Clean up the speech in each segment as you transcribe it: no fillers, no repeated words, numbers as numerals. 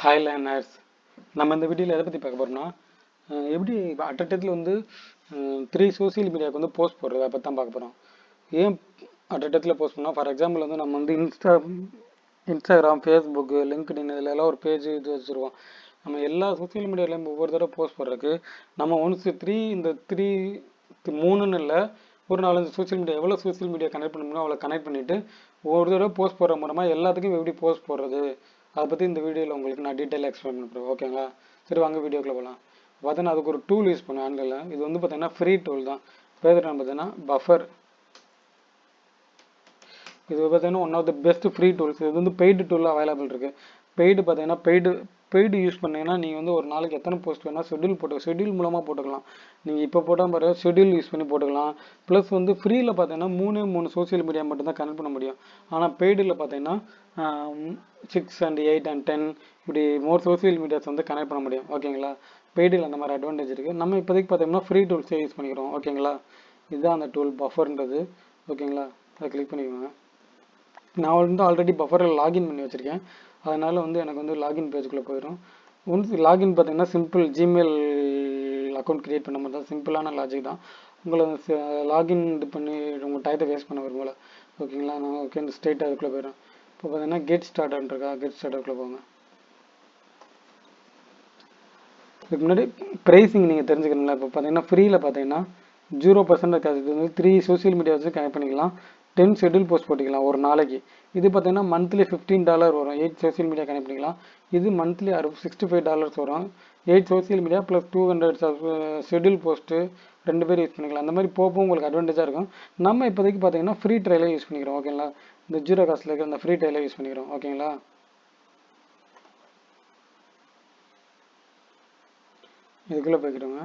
Hi learners. நம்ம இந்த வீடியோவில் எதை பற்றி பார்க்க போகிறோம்னா எப்படி அட்டத்தில் வந்து 3 சோசியல் மீடியாவுக்கு வந்து போஸ்ட் போடுறது அதை பற்றி தான் பார்க்க போகிறோம். ஏன் அட்டத்தில் போஸ்ட் பண்ணால், ஃபார் எக்ஸாம்பிள் வந்து நம்ம வந்து இன்ஸ்டாகிராம், ஃபேஸ்புக்கு, லிங்க்டின் இதில் எல்லாம் ஒரு பேஜ் இது வச்சுருவோம். நம்ம எல்லா சோசியல் மீடியாவிலையும் ஒவ்வொரு தடவை போஸ்ட் போடுறதுக்கு நம்ம இந்த த்ரீ மூணுன்னு இல்லை, ஒரு 4-5 சோசியல் மீடியா எவ்வளோ சோசியல் மீடியா கனெக்ட் பண்ண முடியும் அவ்வளோ கனெக்ட் பண்ணிவிட்டு ஒவ்வொரு தடவை போஸ்ட் போடுற மூலமாக எல்லாத்துக்கும் எப்படி போஸ்ட் போடுறது அதை பற்றி இந்த வீடியோவில் உங்களுக்கு நான் டீட்டெயிலாக எக்ஸ்பிளைன் பண்ணுறேன். ஓகேங்களா? சரி, வாங்க வீடியோக்குள்ளே போகலாம். பார்த்தீங்கன்னா அதுக்கு ஒரு டூல் யூஸ் பண்ணுவேன் ஆன்லைனில். இது வந்து பார்த்தீங்கன்னா ஃப்ரீ டூல் தான். பேர் என்ன பார்த்தீங்கன்னா பஃபர். இது பார்த்தீங்கன்னா one of the best free tools. இது வந்து பெய்டு டூலில் அவைலபிள் இருக்குது. பெய்டு பார்த்தீங்கன்னா பெய்டு யூஸ் பண்ணிங்கன்னா நீங்கள் வந்து ஒரு நாளைக்கு எத்தனை போஸ்ட் வேணால் ஷெட்யூல் மூலமாக போட்டுக்கலாம். நீங்கள் இப்போ போட்டால் பாரு ஷெட்யூல் யூஸ் பண்ணி போட்டுக்கலாம். ப்ளஸ் வந்து ஃப்ரீயில் பார்த்தீங்கன்னா 3 சோசியல் மீடியா மட்டும்தான் கனெக்ட் பண்ண முடியும். ஆனால் பெய்டில் பார்த்தீங்கன்னா 6 and 8 and 10 இப்படி மோர் சோசியல் மீடியாஸ் வந்து கனெக்ட் பண்ண முடியும். ஓகேங்களா? பெய்டில் அந்த மாதிரி அட்வான்டேஜ் இருக்குது. நம்ம இப்போதைக்கு பார்த்தீங்கன்னா ஃப்ரீ டூல்ஸே யூஸ் பண்ணிக்கிறோம். ஓகேங்களா? இதுதான் அந்த டூல் பஃபர்ன்றது. ஓகேங்களா? அதை கிளிக் பண்ணிக்கோங்க. நான் வந்து ஆல்ரெடி பஃபரில் லாகின் பண்ணி வச்சுருக்கேன். அதனால் வந்து எனக்கு வந்து லாகின் பேஜுக்குள்ளே போயிடும். ஒன்ஸ் லாகின் பார்த்தீங்கன்னா சிம்பிள் ஜிமெயில் அக்கௌண்ட் க்ரியேட் பண்ண மாதிரி தான். சிம்பிளான லாஜிக் தான். உங்களை லாகின் இது பண்ணி உங்கள் டயத்தை வேஸ்ட் பண்ண விரும்பல. ஓகேங்களா? நான் ஓகே இந்த ஸ்ட்ரெயிட்டாக அதுக்குள்ளே போயிடும். இப்போ பார்த்தீங்கன்னா கெட் ஸ்டார்டர்க்குள்ளே போங்க. இதுக்கு முன்னாடி ப்ரைஸிங் நீங்கள் தெரிஞ்சுக்கணுங்களா? இப்போ பார்த்தீங்கன்னா ஃப்ரீயில் பார்த்தீங்கன்னா 0% இருக்காது. இது வந்து 3 சோசியல் மீடியா வச்சு கனெக்ட் பண்ணிக்கலாம். 10 ஷெட்யூல் போஸ்ட் போட்டிக்கலாம் ஒரு நாளைக்கு. இது பார்த்தீங்கன்னா மந்த்லி $15 வரும். 8 சோசியல் மீடியா கனெக்ட் பண்ணிக்கலாம். இது மந்த்லி $65 வரும். 8 social media plus 200 schedule post 2 பேர் யூஸ் பண்ணிக்கலாம். அந்த மாதிரி போக உங்களுக்கு அட்வான்டேஜாக இருக்கும். நம்ம இப்போதைக்கு பார்த்தீங்கன்னா ஃப்ரீ ட்ரையலாக யூஸ் பண்ணிக்கிறோம். ஓகேங்களா? இந்த 0 காஸ்ட்டில் இருக்கிற அந்த ஃப்ரீ ட்ரையலாக யூஸ் பண்ணிக்கிறோம். ஓகேங்களா? இதுக்குள்ளே போய்க்கிடுங்க.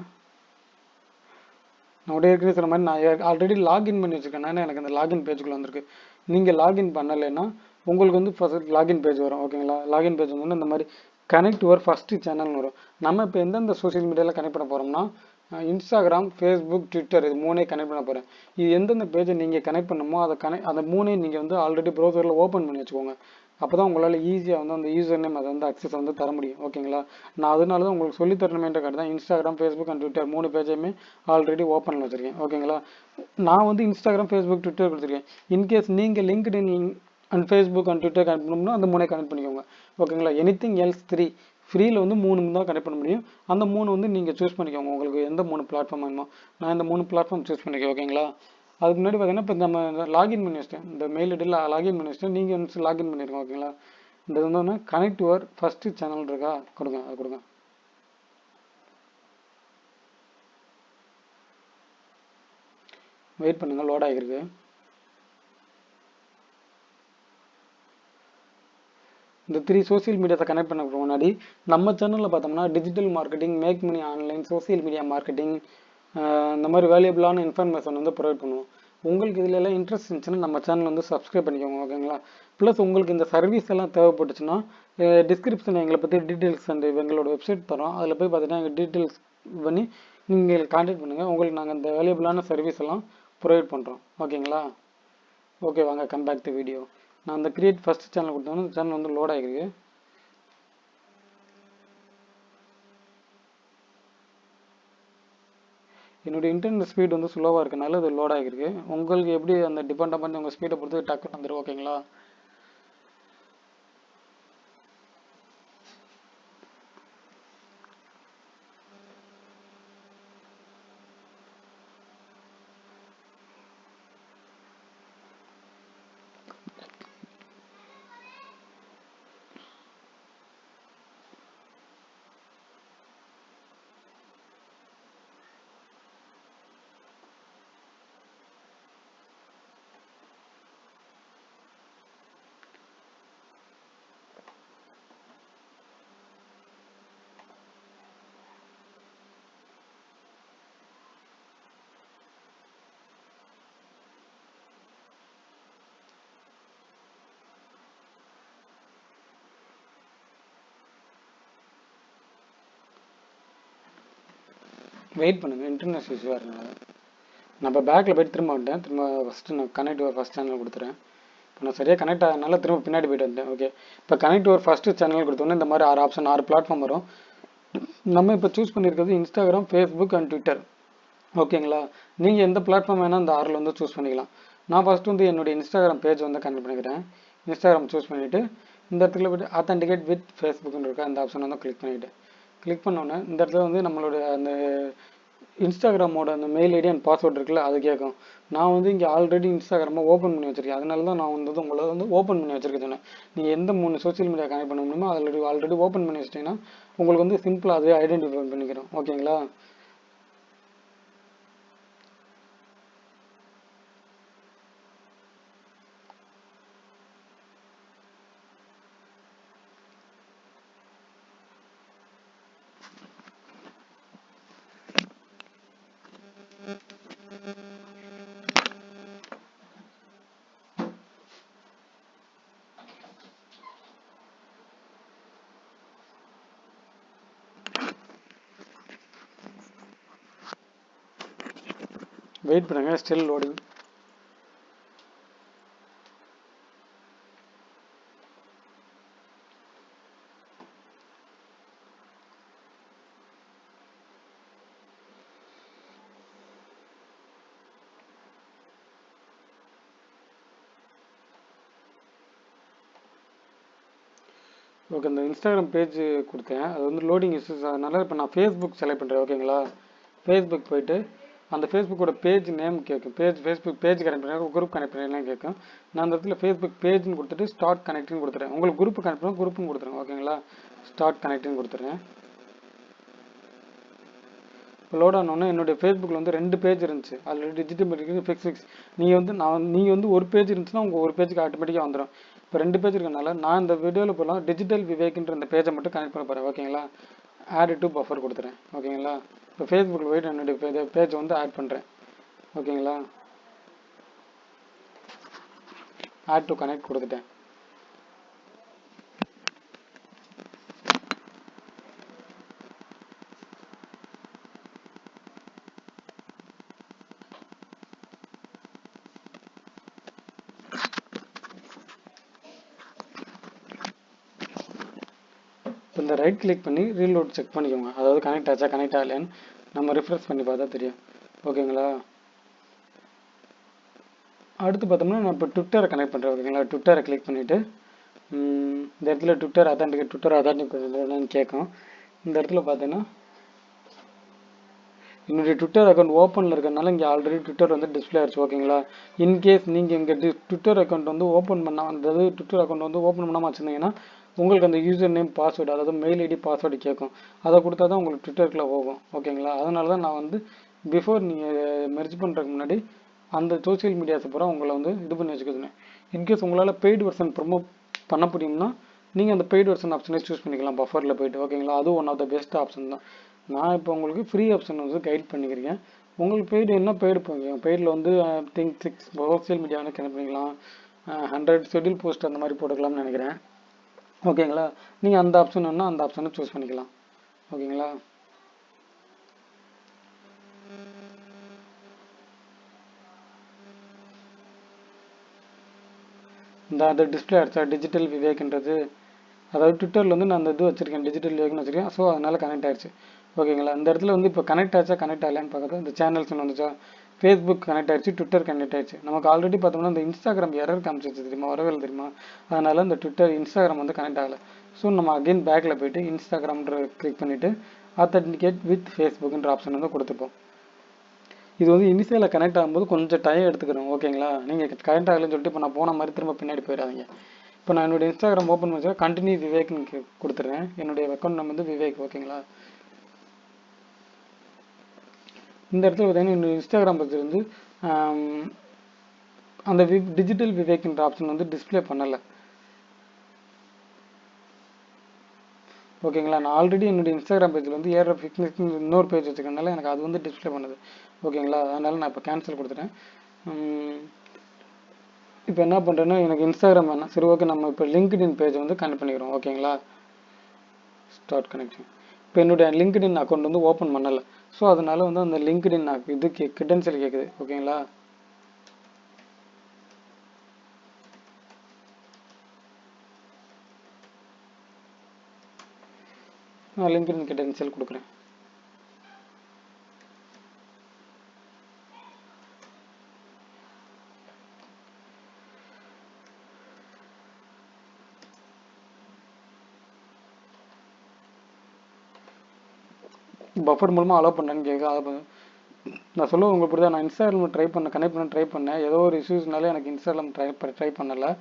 நான் ஏற்கனவே சொன்ன மாதிரி நான் ஆல்ரெடி லாகின் பண்ணி வச்சுருக்கேன். எனக்கு அந்த லாகின் பேஜுக்குள்ளே வந்திருக்கு. நீங்கள் லாகின் பண்ணலைன்னா உங்களுக்கு வந்து ஃபர்ஸ்ட் லாகின் பேஜ் வரும். ஓகேங்களா? லாகின் பேஜ் வந்து இந்த மாதிரி கனெக்ட் யுவர் ஃபஸ்ட்டு சேனல்னு வரும். நம்ம இப்போ எந்தெந்த சோசியல் மீடியாவில் கனெக்ட் பண்ண போகிறோம்னா இன்ஸ்டாகிராம், ஃபேஸ்புக், ட்விட்டர் இது 3 கனெக்ட் பண்ண போகிறேன். இது எந்தெந்த பேஜை நீங்கள் கனெக்ட் பண்ணணுமோ அந்த 3 நீங்கள் வந்து ஆல்ரெடி ப்ரௌசரில் ஓப்பன் பண்ணி வச்சுக்கோங்க. அப்போ தான் உங்களால் ஈஸியாக வந்து அந்த யூசர் நேம் அதை வந்து அக்சஸ் வந்து தர முடியும். ஓகேங்களா? நான் அதனால தான் உங்களுக்கு சொல்லி தரணுமேன்ற காட்டு தான் இன்ஸ்டாகிராம், ஃபேஸ்புக் அண்ட் ட்விட்டர் 3 பேஜையுமே ஆல்ரெடி ஓப்பனில் வச்சுருக்கேன். ஓகேங்களா? நான் வந்து இன்ஸ்டாகிராம், ஃபேஸ்புக், ட்விட்டர் கொடுத்துருக்கேன். இன்கேஸ் நீங்கள் LinkedIn and Facebook and Twitter connect பண்ணணும்னா அந்த 3 கனெக்ட் பண்ணிக்கோங்க. ஓகேங்களா? எனிதிங் எல்ஸ் 3 ஃப்ரீயில் வந்து 3 தான் கனெக்ட் பண்ண முடியும். அந்த 3 வந்து நீங்கள் சூஸ் பண்ணிக்கோங்க. உங்களுக்கு எந்த 3 பிளாட்ஃபார்ம் வேணுமோ. நான் இந்த 3 பிளாட்ஃபார்ம் சூஸ் பண்ணிக்கேன். ஓகேங்களா? அதுக்கு முன்னாடி பார்த்தீங்கன்னா இப்போ நம்ம லாகின் பண்ணி வச்சிட்டேன். இந்த மெயில் ஐடியில் லாகின் பண்ணி வச்சிட்டேன். நீங்கள் வந்து லாகின் பண்ணியிருக்கோம். ஓகேங்களா? இந்த வந்து கனெக்ட் யுவர் ஃபஸ்ட்டு சேனல் இருக்கா கொடுங்க. அது கொடுங்க. வெயிட் பண்ணுங்கள், லோட் ஆகிருக்கு. இந்த 3 சோசியல் மீடியாஸை கனெக்ட் பண்ண முன்னாடி நம்ம சேனலில் பார்த்தோம்னா digital marketing, make money online, social media marketing, இந்த மாதிரி வேல்யூபிளான இன்ஃபர்மேஷன் வந்து ப்ரொவைட் பண்ணுவோம். உங்களுக்கு இதில் எல்லாம் இன்ட்ரெஸ்ட் இருந்துச்சுன்னா நம்ம சேனல் வந்து சப்ஸ்கிரைப் பண்ணிக்கோங்க. ஓகேங்களா? ப்ளஸ் உங்களுக்கு இந்த சர்வீஸ் எல்லாம் தேவைப்பட்டுச்சுன்னா டிஸ்கிரிப்ஷன் எங்களை பற்றி டீட்டெயில்ஸ் அண்ட் எங்களோட வெப்சைட் தரோம். அதில் போய் பார்த்தீங்கன்னா எங்கள் டீட்டெயில்ஸ் பண்ணி நீங்கள் கான்டாக்ட் பண்ணுங்கள். உங்களுக்கு நாங்கள் இந்த வேல்யூபிளான சர்வீஸ் எல்லாம் ப்ரொவைட் பண்ணுறோம். ஓகேங்களா? ஓகே, வாங்க கம் பேக் டு வீடியோ. நான் அந்த கிரியேட் ஃபஸ்ட் சேனல் கொடுத்தோன்னா அந்த சேனல் வந்து லோட் ஆகிருக்கு. என்னுடைய இன்டர்நெட் ஸ்பீட் வந்து ஸ்லோவாக இருக்கனால அது லோட் ஆகிருக்கு. உங்களுக்கு எப்படி அந்த டிபெண்ட் பண்ணி உங்கள் ஸ்பீடை பொறுத்து டக்குன்னு வந்துடும். ஓகேங்களா? வெயிட் பண்ணுங்கள், இன்டர்நெட் இஷ்யூவாக இருக்கனால. நான் இப்போ பேக்கில் போய்ட்டு திரும்ப வந்துட்டேன். திரும்ப ஃபஸ்ட்டு நான் கனெக்ட் ஃபஸ்ட் சேனல் கொடுத்துறேன். இப்போ நான் சரியாக கனெக்ட் ஆகிறதுனால திரும்ப பின்னாடி போயிட்டு வந்தேன். ஓகே, இப்போ கனெக்ட் ஒரு ஃபஸ்ட்டு சேனல் கொடுத்தோன்னே இந்த மாதிரி 6 ஆப்ஷன் 6 பிளாட்ஃபார்ம் வரும். நம்ம இப்போ சூஸ் பண்ணியிருக்கிறது இன்ஸ்டாகிராம், ஃபேஸ்புக் அண்ட் ட்விட்டர். ஓகேங்களா, நீங்கள் எந்த பிளாட்ஃபார்ம் வேணால் இந்த 6ல் வந்து சூஸ் பண்ணிக்கலாம். நான் ஃபஸ்ட்டு வந்து என்னுடைய இன்ஸ்டாகிராம் பேஜ் வந்து கனெக்ட் பண்ணிக்கிறேன். இன்ஸ்டாகிராம் சூஸ் பண்ணிவிட்டு இந்த இடத்துல போய்ட்டு ஆத்தென்டிகேட் வித் ஃபேஸ்புக்னு இருக்கா அந்த ஆப்ஷன் வந்து கிளிக் பண்ணிவிட்டு கிளிக் பண்ணோன்னே இந்த இடத்துல வந்து நம்மளோட அந்த இன்ஸ்டாகிராமோட அந்த மெயில் ஐடி அண்ட் பாஸ்வேர்டு இருக்குல்ல அது கேட்கும். நான் வந்து இங்கே ஆல்ரெடி இன்ஸ்டாகிராமை ஓப்பன் பண்ணி வச்சிருக்கேன். அதனால தான் நான் வந்து உங்களை வந்து ஓப்பன் பண்ணி வச்சிருக்கேன் சொன்னேன். நீங்கள் எந்த 3 சோஷியல் மீடியா கனெக்ட் பண்ண முடியுமோ ஆல்ரெடி ஓப்பன் பண்ணி வச்சிட்டிங்கன்னா உங்களுக்கு வந்து சிம்பிளாக அதுவே ஐடென்டிஃபை பண்ணிக்கிறோம். ஓகேங்களா, வெயிட் பண்ணுங்கள், ஸ்டில் லோடிங். ஓகே, இந்த இன்ஸ்டாகிராம் பேஜ் கொடுத்தேன், அது வந்து லோடிங் இஷ்யூஸ். அதனால இப்போ நான் ஃபேஸ்புக் செலக்ட் பண்ணுறேன். ஓகேங்களா, ஃபேஸ்புக் போயிட்டு அந்த ஃபேஸ்புக்கோட பேஜ் நேம் கேட்கும். ஃபேஸ்புக் பேஜ் கனெக்ட் பண்ணி குரூப் கனெக்ட் பண்ணலாம் கேட்கும். நான் அந்த இடத்துல ஃபேஸ்புக் பேஜ்னு கொடுத்துட்டு ஸ்டார்ட் கனெக்டிங் கொடுத்துறேன். உங்களுக்கு குரூப் கனெக்ட் பண்ணால் குரூப்புன்னு கொடுத்துருங்க. ஓகேங்களா, ஸ்டார்ட் கனெக்டிங் கொடுத்துறேன். இப்போ லோட் ஆனோடனே என்னுடைய ஃபேஸ்புக்கில் வந்து 2 பேஜ் இருந்துச்சு. Already digital marketing fix. நீங்கள் வந்து ஒரு பேஜ் இருந்துச்சுன்னா உங்கள் ஒரு பேஜுக்கு ஆட்டோமேட்டிக்காக வந்துடும். இப்போ 2 பேஜ் இருக்கனால நான் இந்த வீடியோவில் போகலாம் டிஜிட்டல் விவேக்ன்ற இந்த பேஜை மட்டும் கனெக்ட் பண்ண போகிறேன். ஓகேங்களா, ஆட் டு பஃபர் கொடுத்துறேன். ஓகேங்களா, இப்போ ஃபேஸ்புக்கில் போய்ட்டு என்னுடைய பேஜ் வந்து ஆட் பண்ணுறேன். ஓகேங்களா, ஆட் டு கனெக்ட் கொடுத்துட்டேன். இந்த ரைட் கிளிக் பண்ணி ரீலோட் செக் பண்ணிக்கோங்க. அதாவது கனெக்ட் ஆச்சா கனெக்ட் ஆகலைன்னு நம்ம ரிஃப்ரெஷ் பண்ணி பார்த்தா தெரியும். ஓகேங்களா, அடுத்து பார்த்தோம்னா நான் இப்போ ட்விட்டரை கனெக்ட் பண்ணுறேன். ஓகேங்களா, ட்விட்டரை கிளிக் பண்ணிவிட்டு இந்த இடத்துல ட்விட்டர் அதான்டிகேட் கேட்கும். இந்த இடத்துல பார்த்தீங்கன்னா என்னுடைய ட்விட்டர் அக்கௌண்ட் ஓப்பனில் இருக்கிறதுனால இங்கே ஆல்ரெடி ட்விட்டர் வந்து டிஸ்பிளே ஆயிடுச்சு. ஓகேங்களா, இன்கேஸ் நீங்கள் இங்கே ட்விட்டர் அக்கௌண்ட் வந்து ஓப்பன் பண்ணால் அதாவது ட்விட்டர் அக்கௌண்ட் வந்து ஓப்பன் பண்ணாமல் வச்சுருந்தீங்கன்னா உங்களுக்கு அந்த யூசர் நேம் பாஸ்வேர்டு அதாவது மெயில் ஐடி பாஸ்வேர்டு கேட்கும். அதை கொடுத்தா தான் உங்களுக்கு ட்விட்டருக்குள்ளே போகும். ஓகேங்களா, அதனால தான் நான் வந்து பிஃபோர் நீங்கள் மெர்ஜ் பண்ணுறதுக்கு முன்னாடி அந்த சோஷியல் மீடியாஸை பூரா உங்களை வந்து இது பண்ணி வச்சுக்கிறேன். இன்கேஸ் உங்களால் பெய்டு வெர்ஷன் ப்ரொமோட் பண்ண முடியும்னா நீங்கள் அந்த பெய்டு வெர்ஷன் ஆப்ஷனே சூஸ் பண்ணிக்கலாம் பஃபரில் போய்ட்டு. ஓகேங்களா, அது one of the best option தான். நான் இப்போ உங்களுக்கு ஃப்ரீ ஆப்ஷன் வந்து கைட் பண்ணிக்கிறேன். உங்களுக்கு பெய்டு என்ன பெய்டு போங்க பெய்டில் வந்து திங்க் 6 சோஷியல் மீடியா வந்து கனெக்ட் பண்ணிக்கலாம், 100 ஷெட்யூல் போஸ்ட் அந்த மாதிரி போட்டுக்கலாம்னு நினைக்கிறேன். ஓகேங்களா, நீங்கள் அந்த ஆப்ஷன் வேணால் அந்த ஆப்ஷனை சூஸ் பண்ணிக்கலாம். ஓகேங்களா, இந்த அது டிஸ்பிளே ஆகிடுச்சா டிஜிட்டல் விவேக்ன்றது. அதாவது ட்விட்டரில் வந்து நான் அந்த இது வச்சுருக்கேன் டிஜிட்டல் விவேக்னு வச்சுருக்கேன். ஸோ அதனால் கனெக்ட் ஆகிடுச்சு. ஓகேங்களா, இந்த இடத்துல வந்து இப்போ கனெக்ட் ஆச்சா கனெக்ட் ஆகலைன்னு பார்க்குறது இந்த சேனல்ஸ் வந்துச்சா ஃபேஸ்புக் கனெக்ட் ஆகிடுச்சு, ட்விட்டர் கனெக்ட் ஆகிடுச்சு. நமக்கு ஆல்ரெடி பார்த்தோம்னா இந்த இன்ஸ்டாகிராம் எரர் காமிச்சிச்சு தெரியுமா, வரவே தெரியுமா. அதனால் இந்த இன்ஸ்டாகிராம் வந்து கனெக்ட் ஆகலை. ஸோ நம்ம அகைன் பேக்கில் போய்ட்டு இன்ஸ்டாகிராம்ன்ற கிளிக் பண்ணிவிட்டு ஆத்தென்டிகேட் வித் ஃபேஸ்புக்ன்ற ஆப்ஷன் வந்து கொடுத்துப்போம். இது வந்து இனிஷியலில் கனெக்ட் ஆகும்போது கொஞ்சம் டைம் எடுத்துக்கிறோம். ஓகேங்களா, நீங்கள் கனெக்ட் ஆகலைன்னு சொல்லிட்டு இப்போ நான் போன மாதிரி திரும்ப பின்னாடி போயிடாதீங்க. இப்போ நான் என்னுடைய இன்ஸ்டாகிராம் ஓப்பன் பண்ணி கண்டினியூ விவேக்னு கொடுத்துட்றேன். என்னுடைய அக்கௌண்ட் நம்ம வந்து விவேக். ஓகேங்களா, இந்த இடத்துல பார்த்தீங்கன்னா என்னுடைய இன்ஸ்டாகிராம் பற்றி வந்து அந்த டிஜிட்டல் விவேக்ன்ற ஆப்ஷன் வந்து டிஸ்பிளே பண்ணலை. ஓகேங்களா, நான் ஆல்ரெடி என்னுடைய இன்ஸ்டாகிராம் பேஜில் வந்து ஏற ஃபிட்னஸ் இன்னொரு பேஜ் வச்சுக்கிறதுனால எனக்கு அது வந்து டிஸ்பிளே பண்ணுது. ஓகேங்களா, அதனால் நான் இப்போ கேன்சல் கொடுத்துட்டேன். இப்போ என்ன பண்ணுறேன்னா எனக்கு இன்ஸ்டாகிராம் வேணாம். சரி, ஓகே, நம்ம இப்போ லிங்க்டின் பேஜ் வந்து கனெக்ட் பண்ணிக்கிறோம். ஓகேங்களா, ஸ்டார்ட் கனெக்டிங். இப்போ என்னுடைய லிங்க்டின் அக்கௌண்ட் வந்து ஓப்பன் பண்ணலை. ஸோ அதனால வந்து அந்த லிங்க்டின் இது கிரெடென்ஷியல் கேட்குது. ஓகேங்களா, நான் லிங்க்டின் கிரெடென்ஷியல் கொடுக்குறேன். பஃபர் மூலமாக அலோவ் பண்ணேன்னு கேட்குது. அதை நான் சொல்லுவேன் உங்களுக்கு புரியுதா. நான் இன்ஸ்டாகிராம் கனெக்ட் பண்ண ட்ரை பண்ணேன். ஏதோ ஒரு இஷ்யூஸ்னால எனக்கு இன்ஸ்டாகிராம் ட்ரை பண்ணலை.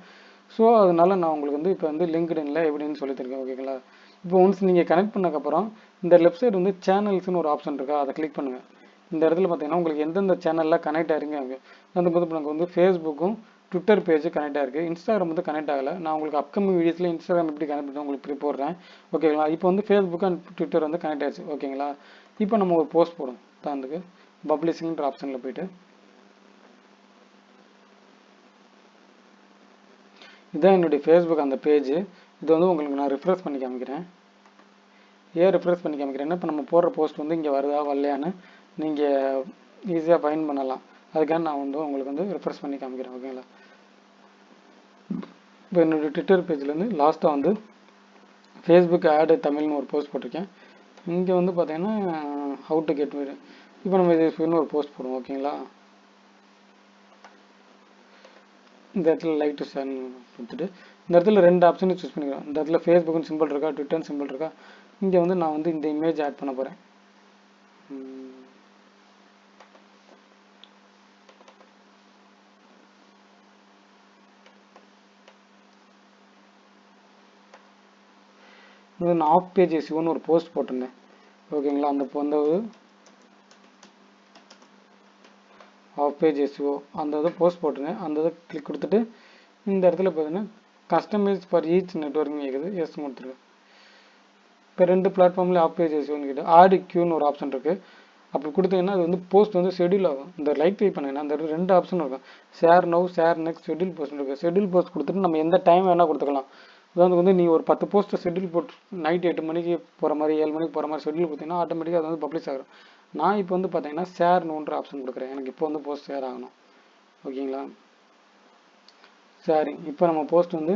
ஸோ அதனால நான் உங்களுக்கு வந்து இப்போ வந்து லிங்க்டின்ல எப்படின்னு சொல்லி தருக்கேன். ஓகேங்களா. இப்போ ஒன்ஸ் நீங்கள் கனெக்ட் பண்ணக்கப்புறம் இந்த லெஃப்ட் சைடு வந்து சேனல்ஸ்னு ஒரு ஆப்ஷன் இருக்கா, அதை கிளிக் பண்ணுங்கள். இந்த இடத்துல பார்த்தீங்கன்னா உங்களுக்கு எந்தெந்த சேனலில் கனெக்ட் ஆகிருங்க அங்கே அந்த போது எனக்கு வந்து ஃபேஸ்புக்கும் ட்விட்டர் பேஜ் கனெக்ட் ஆகிருக்கு. இன்ஸ்டாகிராம் வந்து கனெக்ட் ஆகலை. நான் உங்களுக்கு அப்கமிங் வீடியோஸில் இன்ஸ்டாகிராம் எப்படி கனெக்ட் பண்ணி உங்களுக்கு இப்படி போடுறேன். ஓகேங்களா. இப்போ வந்து ஃபேஸ்புக் அண்ட் ட்விட்டர் வந்து கனெக்ட் ஆயிடுச்சு. ஓகேங்களா. இப்போ நம்ம ஒரு போஸ்ட் போடும் தாந்துக்கு பப்ளிஷிங்ன்ற ஆப்ஷனில் போயிட்டு இதுதான் என்னுடைய ஃபேஸ்புக் அந்த பேஜ். இது வந்து உங்களுக்கு நான் ரிஃப்ரெஷ் பண்ணி காமிக்கிறேன். ஏன் ரிஃப்ரெஷ் பண்ணி காமிக்கிறேன்னா இப்போ நம்ம போடுற போஸ்ட் வந்து இங்கே வருதா வரலையான்னு நீங்கள் ஈஸியாக ஃபைண்ட் பண்ணலாம். அதுக்காக நான் வந்து உங்களுக்கு வந்து ரிஃப்ரெஷ் பண்ணி காமிக்கிறேன். ஓகேங்களா. இப்போ என்னுடைய ட்விட்டர் பேஜ்லேருந்து லாஸ்ட்டாக வந்து ஃபேஸ்புக் ஆடு தமிழ்னு ஒரு போஸ்ட் போட்டிருக்கேன். இங்கே வந்து பார்த்தீங்கன்னா ஹவு டு கெட் வீடு. இப்போ நம்ம இது இன்னும் ஒரு போஸ்ட் போடுவோம். ஓகேங்களா. இந்த இடத்துல லைக் டு ஷேர் கொடுத்துட்டு இந்த இடத்துல 2 ஆப்ஷனும் சூஸ் பண்ணிக்கிறோம். இந்த இடத்துல ஃபேஸ்புக்னு சிம்பிள் இருக்கா, ட்விட்டர்னு சிம்பிள் இருக்கா. இங்கே வந்து நான் வந்து இந்த இமேஜ் ஆட் பண்ண போகிறேன். இது நான் ஆஃப் பேஜ் எஸ்இஓன்னு ஒரு போஸ்ட் போட்டிருந்தேன். ஓகேங்களா. அந்த ஆஃப் பேஜ் எஸ்இஓ அந்த இதை போஸ்ட் போட்டிருந்தேன். அந்த இதை கிளிக் கொடுத்துட்டு இந்த இடத்துல பார்த்தீங்கன்னா கஸ்டமைஸ் ஃபார் ஈச் நெட்வொர்க்கிங் கேட்குது. எஸ் கொடுத்துருக்கேன். இப்போ 2 பிளாட்ஃபார்ம்ல ஆஃப் பேஜ் எஸ்இஓன்னு கேட்டு ஆடு கியூன்னு ஒரு ஆப்ஷன் இருக்குது. அப்படி கொடுத்தீங்கன்னா அது வந்து போஸ்ட் வந்து ஷெடியூல் ஆகும். இந்த லைக் டைப் பண்ணீங்கன்னா அந்த 2 ஆப்ஷன் இருக்கும். Share now, share next, schedule post இருக்குது. ஷெடியூல் போஸ்ட் கொடுத்துட்டு நம்ம எந்த டைம் வேணால் கொடுத்துக்கலாம். அதாவது வந்து நீ ஒரு 10 போஸ்ட்டை ஷெடியூல் போட்டு நைட் 8 மணிக்கு போகிற மாதிரி 7 மணிக்கு போகிற மாதிரி ஷெடியூல் கொடுத்தீங்கன்னா ஆட்டோமேட்டிக்காக அது வந்து பப்ளிஷ் ஆகும். நான் இப்போ வந்து பார்த்தீங்கன்னா ஷேர் நோன்ற ஆப்ஷன் கொடுக்குறேன். எனக்கு இப்போ வந்து போஸ்ட் ஷேர் ஆகணும். ஓகேங்களா. ஷேரிங் இப்போ நம்ம போஸ்ட் வந்து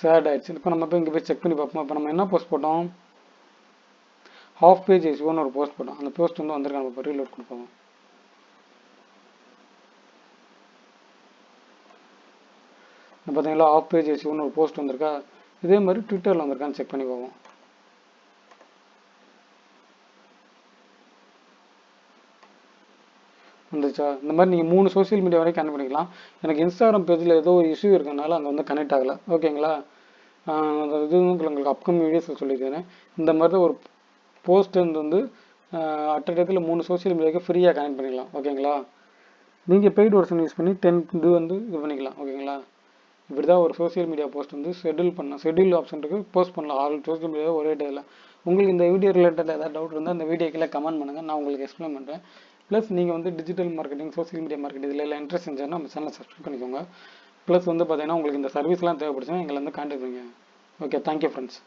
ஷேர்ட் ஆயிடுச்சு. இப்போ நம்ம போய் இங்கே போய் செக் பண்ணி பார்ப்போம். இப்போ நம்ம என்ன போஸ்ட் போட்டோம், ஹாஃப் பேஜ் எஸ்இஓன்னு ஒரு போஸ்ட் போட்டோம். அந்த போஸ்ட் வந்து வந்திருக்காங்க. இப்போ ரீலோட் கொடுப்போம். பார்த்தீங்களா ஆஃப் பேஜ் எஸ்இஓன்னு ஒரு போஸ்ட் வந்திருக்கா. இதே மாதிரி ட்விட்டரில் வந்திருக்கான்னு செக் பண்ணி போவோம். வந்துச்சா. இந்த மாதிரி நீங்கள் 3 சோஷியல் மீடியா வரைக்கும் கனெக்ட் பண்ணிக்கலாம். எனக்கு இன்ஸ்டாகிராம் பேஜில் ஏதோ ஒரு இஷ்யூ இருக்கனால அங்கே வந்து கனெக்ட் ஆகலை. ஓகேங்களா. இது உங்களுக்கு அப்கமிங் வீடியோஸில் சொல்லியிருக்கிறேன். இந்த மாதிரி தான் ஒரு போஸ்ட் வந்து அட்டத்தில் 3 சோஷியல் மீடியாவுக்கு ஃப்ரீயாக கனெக்ட் பண்ணிக்கலாம். ஓகேங்களா. நீங்கள் பெய்டு வெர்ஷன் யூஸ் பண்ணி 10 இது பண்ணிக்கலாம். ஓகேங்களா. இப்படி தான் ஒரு சோஷியல் மீடியா போஸ்ட் வந்து ஷெடியூல் ஆப்ஷன் இருக்குது. போஸ்ட் பண்ணலாம் ஆல் சோஷியல் மீடியா ஒரே டேயில். உங்களுக்கு இந்த வீடியோ ரிலேட்டட் ஏதாவது டவுட் இருந்தால் இந்த வீடியோக்கில் கமெண்ட் பண்ணுங்கள். நான் உங்களுக்கு எக்ஸ்பிளைன் பண்ணுறேன். ப்ளஸ் நீங்கள் வந்து digital marketing, social media marketing இதில் எல்லாம் இன்ட்ரெஸ்ட் இருந்துச்சுன்னா நம்ம சேனலை சப்ஸ்கிரைப் பண்ணிக்கோங்க. ப்ளஸ் வந்து பார்த்தீங்கன்னா உங்களுக்கு இந்த சர்வீஸ்லாம் தேவைப்படுச்சுன்னா எங்களை வந்து கான்டாக்ட் பண்ணுங்க. Okay, thank you friends.